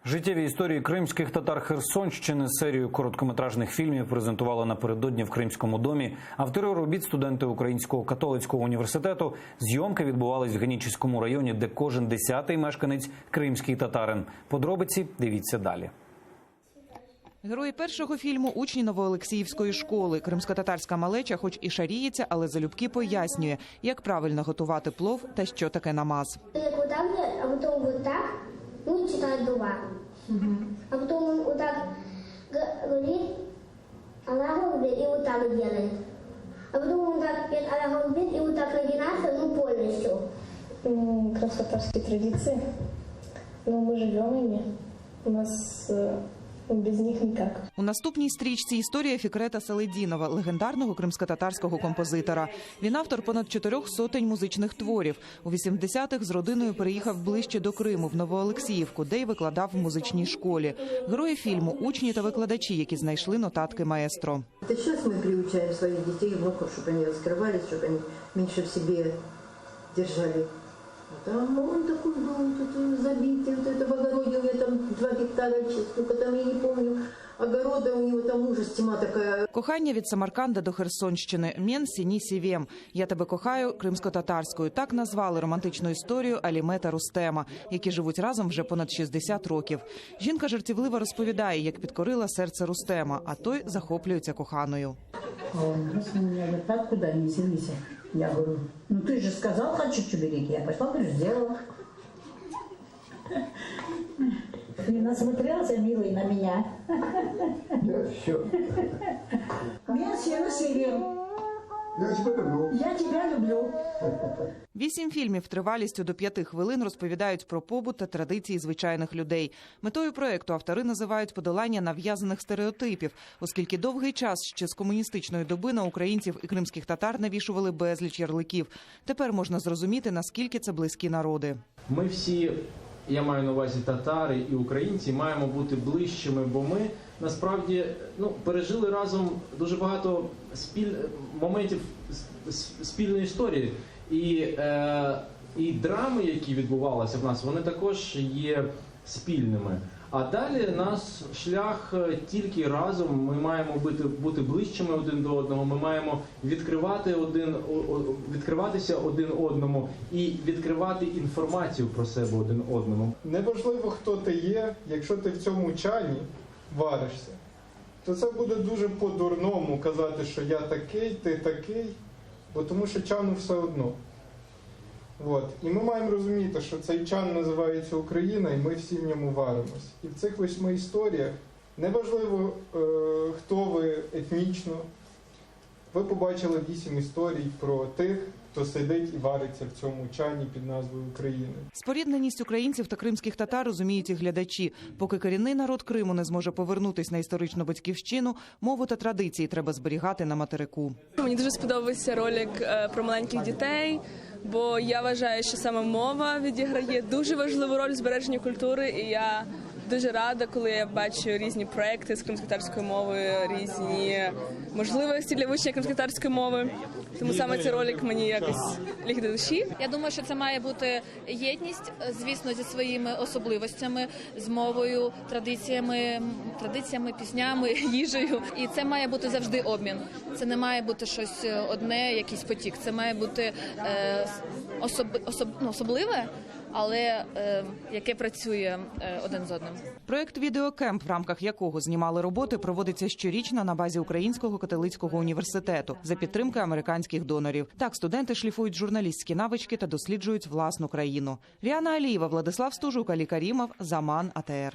Життєві історії кримських татар Херсонщини серію короткометражних фільмів презентували напередодні в Кримському домі. Автори робіт – студенти Українського католицького університету. Зйомки відбувались в Генічеському районі, де кожен 10-й мешканець – кримський татарин. Подробиці дивіться далі. Герої першого фільму – учні Новоолексіївської школи. Кримськотатарська малеча хоч і шаріється, але залюбки пояснює, як правильно готувати плов та що таке намаз. Як отак, а потім отак, ну, читають дова. А потім він отак говорить, Аллах Акбар, і отак робить. А потім він так, як Аллах Акбар, і отак нагинаться, ну, повністю. Кримськотатарські традиції, ну, ми живемо ими, у нас... без них ніяк. У наступній стрічці історія Фікрета Селедінова, легендарного кримськотатарського композитора. Він автор понад 400 музичних творів. У 80-х з родиною переїхав ближче до Криму, в Новоолексіївку, де й викладав в музичній школі. Герої фільму – учні та викладачі, які знайшли нотатки маестро. Зараз ми приучаємо своїх дітей, внуків, щоб вони розкривалися, щоб вони менше в собі держали. Там он такой был, тут забитый, вот это в огороде у меня там 2 гектара, сколько там, я не помню, огорода у него там ужас, тьма такая. Кохання від Самарканда до Херсонщини. «Мен сіні сівєм». «Я тебе кохаю» кримськотатарською. Так назвали романтичну історію Аліме та Рустема, які живуть разом вже понад 60 років. Жінка жартівливо розповідає, як підкорила серце Рустема, а той захоплюється коханою. Он просто меня говорит, так куда не селись? Я говорю, ну ты же сказал, хочу чебуреки. Я пошла, говорю, сделала. Ты насмотрелся, милый, на меня. Я все. Мен сіні сівєм. Я тебя люблю. Я тебя люблю. 8 фільмів тривалістю до 5 хвилин розповідають про побут та традиції звичайних людей. Метою проєкту автори називають подолання нав'язаних стереотипів, оскільки довгий час ще з комуністичної доби на українців і кримських татар навішували безліч ярликів. Тепер можна зрозуміти, наскільки це близькі народи. Ми всі, я маю на увазі татари і українці, маємо бути ближчими, бо ми насправді пережили разом дуже багато моментів спільної історії. І драми, які відбувалися в нас, вони також є спільними. А далі наш шлях тільки разом. Ми маємо бути ближчими один до одного, ми маємо відкриватися один одному і відкривати інформацію про себе один одному. Неважливо, хто ти є, якщо ти в цьому чані варишся, то це буде дуже по-дурному казати, що я такий, ти такий, бо тому що чану все одно. І ми маємо розуміти, що цей чан називається Україна, і ми всі в ньому варимось. І в цих 8 історіях, неважливо, хто ви етнічно, ви побачили 8 історій про тих, хто сидить і вариться в цьому чані під назвою України. Спорідненість українців та кримських татар розуміють і глядачі. Поки корінний народ Криму не зможе повернутись на історичну батьківщину, мову та традиції треба зберігати на материку. Мені дуже сподобався ролик про маленьких дітей, бо я вважаю, що саме мова відіграє дуже важливу роль в збереженні культури, і я дуже рада, коли я бачу різні проекти з кримськотатарської мови, різні можливості для вивчення кримськотатарської мови. Тому саме цей ролик мені якось ліг до душі. Я думаю, що це має бути єдність, звісно, зі своїми особливостями, з мовою, традиціями, піснями, їжею. І це має бути завжди обмін. Це не має бути щось одне, якийсь потік. Це має бути особливе, але яке працює один з одним. Проєкт «Відеокемп», в рамках якого знімали роботи, проводиться щорічно на базі Українського католицького університету за підтримки американських донорів. Так студенти шліфують журналістські навички та досліджують власну країну. Ріана Алієва, Владислав Стужук, Алі Карімов, Заман, АТР.